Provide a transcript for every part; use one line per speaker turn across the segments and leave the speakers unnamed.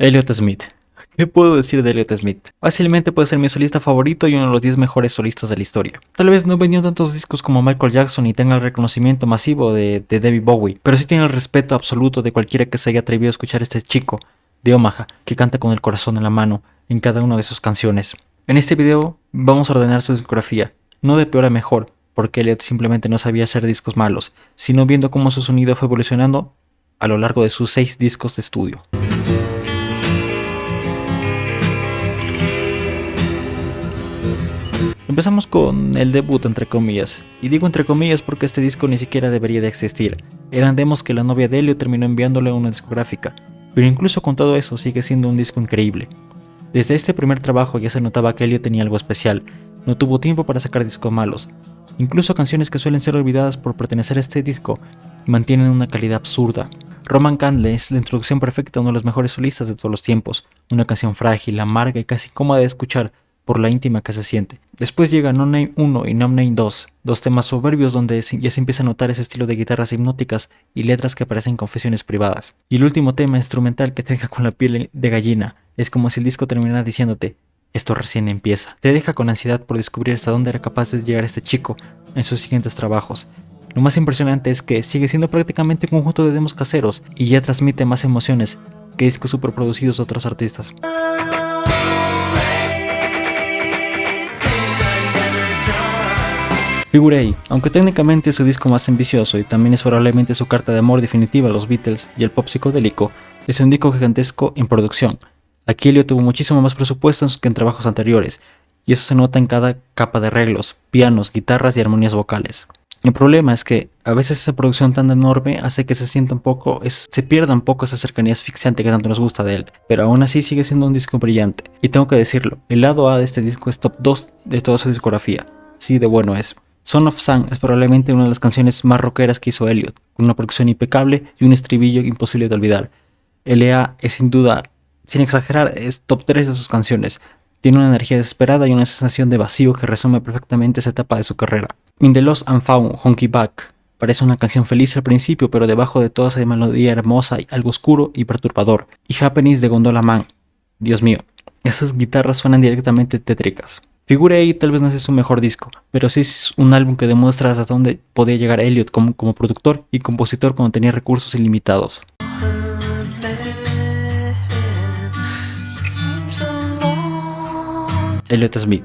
Elliott Smith. ¿Qué puedo decir de Elliott Smith? Fácilmente puede ser mi solista favorito y uno de los 10 mejores solistas de la historia. Tal vez no vendió tantos discos como Michael Jackson y tenga el reconocimiento masivo de David Bowie, pero sí tiene el respeto absoluto de cualquiera que se haya atrevido a escuchar a este chico de Omaha que canta con el corazón en la mano en cada una de sus canciones. En este video vamos a ordenar su discografía, no de peor a mejor, porque Elliott simplemente no sabía hacer discos malos, sino viendo cómo su sonido fue evolucionando a lo largo de sus 6 discos de estudio. Empezamos con el debut entre comillas, y digo entre comillas porque este disco ni siquiera debería de existir. Eran demos que la novia de Elliott terminó enviándole a una discográfica, pero incluso con todo eso sigue siendo un disco increíble. Desde este primer trabajo ya se notaba que Elliott tenía algo especial, no tuvo tiempo para sacar discos malos. Incluso canciones que suelen ser olvidadas por pertenecer a este disco mantienen una calidad absurda. Roman Candle es la introducción perfecta a uno de los mejores solistas de todos los tiempos, una canción frágil, amarga y casi cómoda de escuchar por la íntima que se siente. Después llega No Name 1 y No Name 2, dos temas soberbios donde ya se empieza a notar ese estilo de guitarras hipnóticas y letras que parecen confesiones privadas. Y el último tema instrumental que te deja con la piel de gallina, es como si el disco terminara diciéndote, esto recién empieza. Te deja con ansiedad por descubrir hasta dónde era capaz de llegar este chico en sus siguientes trabajos. Lo más impresionante es que sigue siendo prácticamente un conjunto de demos caseros y ya transmite más emociones que discos superproducidos de otros artistas. Figure A, aunque técnicamente es su disco más ambicioso y también es probablemente su carta de amor definitiva a los Beatles y el pop psicodélico, es un disco gigantesco en producción. Aquí Elliott tuvo muchísimo más presupuesto que en trabajos anteriores, y eso se nota en cada capa de arreglos, pianos, guitarras y armonías vocales. El problema es que a veces esa producción tan enorme hace que se sienta se pierda un poco esa cercanía asfixiante que tanto nos gusta de él, pero aún así sigue siendo un disco brillante. Y tengo que decirlo, el lado A de este disco es top 2 de toda su discografía, sí de bueno es. Son of Sam es probablemente una de las canciones más rockeras que hizo Elliott, con una producción impecable y un estribillo imposible de olvidar. L.A. es sin duda, sin exagerar, es top 3 de sus canciones. Tiene una energía desesperada y una sensación de vacío que resume perfectamente esa etapa de su carrera. In the Lost and Found, Honky Back, parece una canción feliz al principio, pero debajo de toda esa melodía hermosa hay algo oscuro y perturbador. Y Happenings de Gondola Man, Dios mío, esas guitarras suenan directamente tétricas. Figure A tal vez no es su mejor disco, pero sí es un álbum que demuestra hasta dónde podía llegar Elliott como productor y compositor cuando tenía recursos ilimitados. Elliott Smith.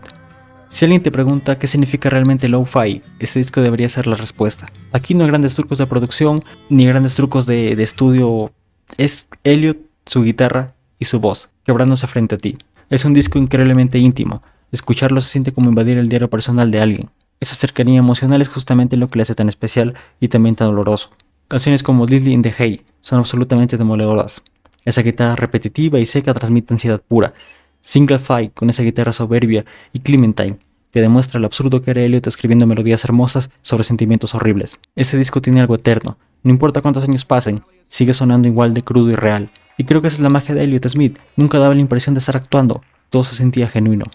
Si alguien te pregunta qué significa realmente lo-fi, este disco debería ser la respuesta. Aquí no hay grandes trucos de producción, ni grandes trucos de estudio. Es Elliott, su guitarra y su voz, quebrándose frente a ti. Es un disco increíblemente íntimo. Escucharlo se siente como invadir el diario personal de alguien. Esa cercanía emocional es justamente lo que le hace tan especial y también tan doloroso. Canciones como Lily in the Hay son absolutamente demoledoras. Esa guitarra repetitiva y seca transmite ansiedad pura. Single File con esa guitarra soberbia y Clementine, que demuestra lo absurdo que era Elliott escribiendo melodías hermosas sobre sentimientos horribles. Este disco tiene algo eterno, no importa cuántos años pasen, sigue sonando igual de crudo y real. Y creo que esa es la magia de Elliott Smith, nunca daba la impresión de estar actuando, todo se sentía genuino.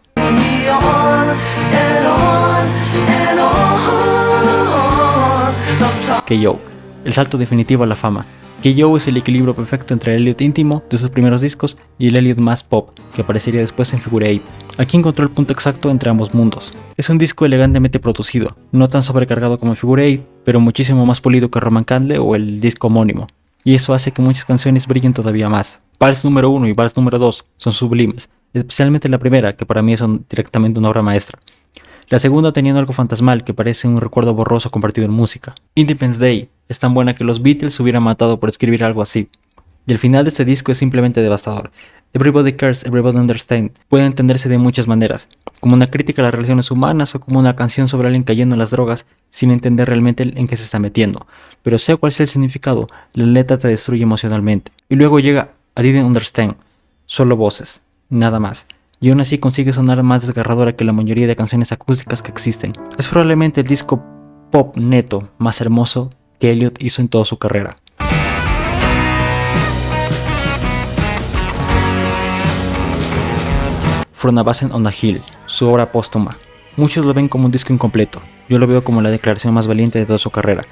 K.O., el salto definitivo a la fama. K.O. es el equilibrio perfecto entre el Elliott íntimo de sus primeros discos y el Elliott más pop, que aparecería después en Figure 8. Aquí encontró el punto exacto entre ambos mundos. Es un disco elegantemente producido, no tan sobrecargado como Figure 8, pero muchísimo más polido que Roman Candle o el disco homónimo, y eso hace que muchas canciones brillen todavía más. Vals número 1 y Vals número 2 son sublimes, especialmente la primera, que para mí es directamente una obra maestra. La segunda teniendo algo fantasmal que parece un recuerdo borroso convertido en música. Independence Day es tan buena que los Beatles se hubieran matado por escribir algo así. Y el final de este disco es simplemente devastador. Everybody Cares, Everybody Understands puede entenderse de muchas maneras, como una crítica a las relaciones humanas o como una canción sobre alguien cayendo en las drogas sin entender realmente en qué se está metiendo. Pero sea cual sea el significado, la letra te destruye emocionalmente. Y luego llega I Didn't Understand, solo voces, nada más. Y aún así consigue sonar más desgarradora que la mayoría de canciones acústicas que existen. Es probablemente el disco pop neto más hermoso que Elliott hizo en toda su carrera. From a Basement on a Hill, su obra póstuma. Muchos lo ven como un disco incompleto, yo lo veo como la declaración más valiente de toda su carrera.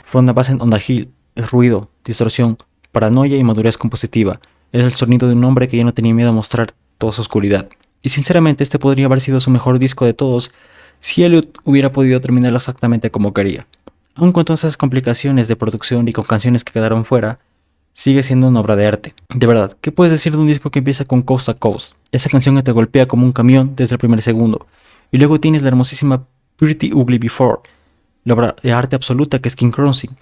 From a Basement on a Hill es ruido, distorsión, paranoia y madurez compositiva. Es el sonido de un hombre que ya no tenía miedo a mostrar toda su oscuridad. Y sinceramente este podría haber sido su mejor disco de todos si Elliot hubiera podido terminarlo exactamente como quería. Aun con todas esas complicaciones de producción y con canciones que quedaron fuera, sigue siendo una obra de arte. De verdad, ¿qué puedes decir de un disco que empieza con Coast a Coast? Esa canción que te golpea como un camión desde el primer segundo. Y luego tienes la hermosísima Pretty Ugly Before, la obra de arte absoluta que es King Crimson,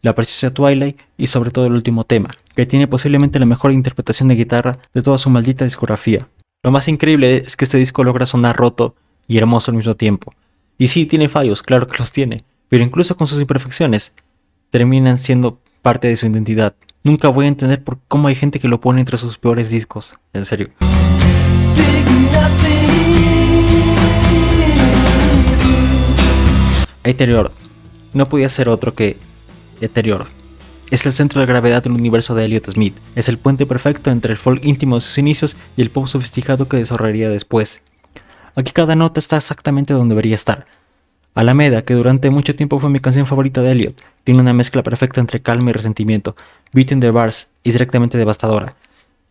la preciosa Twilight y sobre todo el último tema, que tiene posiblemente la mejor interpretación de guitarra de toda su maldita discografía. Lo más increíble es que este disco logra sonar roto y hermoso al mismo tiempo. Y sí, tiene fallos, claro que los tiene, pero incluso con sus imperfecciones, terminan siendo parte de su identidad. Nunca voy a entender por cómo hay gente que lo pone entre sus peores discos, en serio. Ethereor no podía ser otro que Ethereor. Es el centro de gravedad del universo de Elliott Smith. Es el puente perfecto entre el folk íntimo de sus inicios y el pop sofisticado que desarrollaría después. Aquí cada nota está exactamente donde debería estar. Alameda, que durante mucho tiempo fue mi canción favorita de Elliott, tiene una mezcla perfecta entre calma y resentimiento. Beating the Bars es directamente devastadora.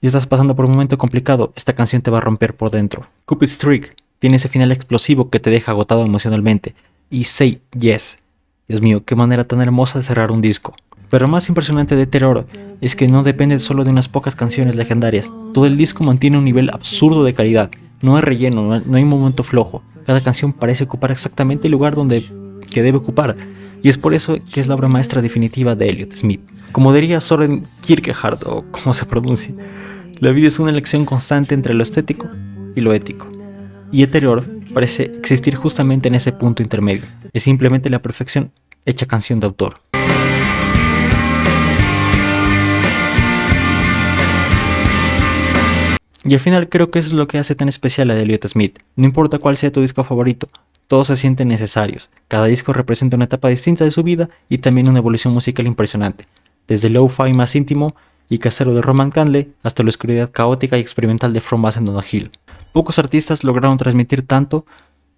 Si estás pasando por un momento complicado, esta canción te va a romper por dentro. Cupid's Trick tiene ese final explosivo que te deja agotado emocionalmente. Y Say Yes. Dios mío, qué manera tan hermosa de cerrar un disco. Pero lo más impresionante de Terror es que no depende solo de unas pocas canciones legendarias. Todo el disco mantiene un nivel absurdo de calidad. No hay relleno, no hay momento flojo. Cada canción parece ocupar exactamente el lugar que debe ocupar. Y es por eso que es la obra maestra definitiva de Elliott Smith. Como diría Soren Kierkegaard, o como se pronuncia, la vida es una elección constante entre lo estético y lo ético. Y Ethereor parece existir justamente en ese punto intermedio. Es simplemente la perfección hecha canción de autor. Y al final creo que eso es lo que hace tan especial a Elliott Smith. No importa cuál sea tu disco favorito, todos se sienten necesarios. Cada disco representa una etapa distinta de su vida y también una evolución musical impresionante. Desde el lo-fi más íntimo y casero de Roman Candle hasta la oscuridad caótica y experimental de From Bass and Donald Hill. Pocos artistas lograron transmitir tanto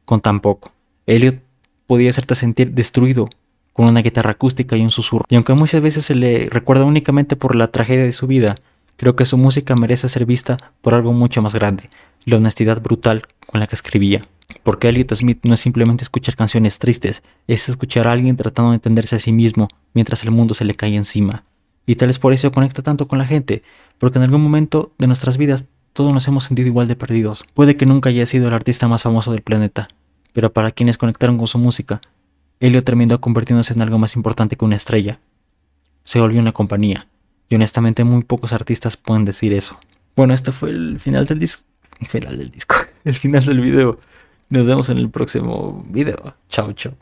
con tan poco. Elliott podía hacerte sentir destruido con una guitarra acústica y un susurro. Y aunque muchas veces se le recuerda únicamente por la tragedia de su vida, creo que su música merece ser vista por algo mucho más grande, la honestidad brutal con la que escribía. Porque Elliott Smith no es simplemente escuchar canciones tristes, es escuchar a alguien tratando de entenderse a sí mismo mientras el mundo se le cae encima. Y tal vez por eso conecta tanto con la gente, porque en algún momento de nuestras vidas todos nos hemos sentido igual de perdidos. Puede que nunca haya sido el artista más famoso del planeta, pero para quienes conectaron con su música, Elliott terminó convirtiéndose en algo más importante que una estrella. Se volvió una compañía, y honestamente muy pocos artistas pueden decir eso. Bueno, este fue el final del disco. El final del video. Nos vemos en el próximo video. Chao, chao.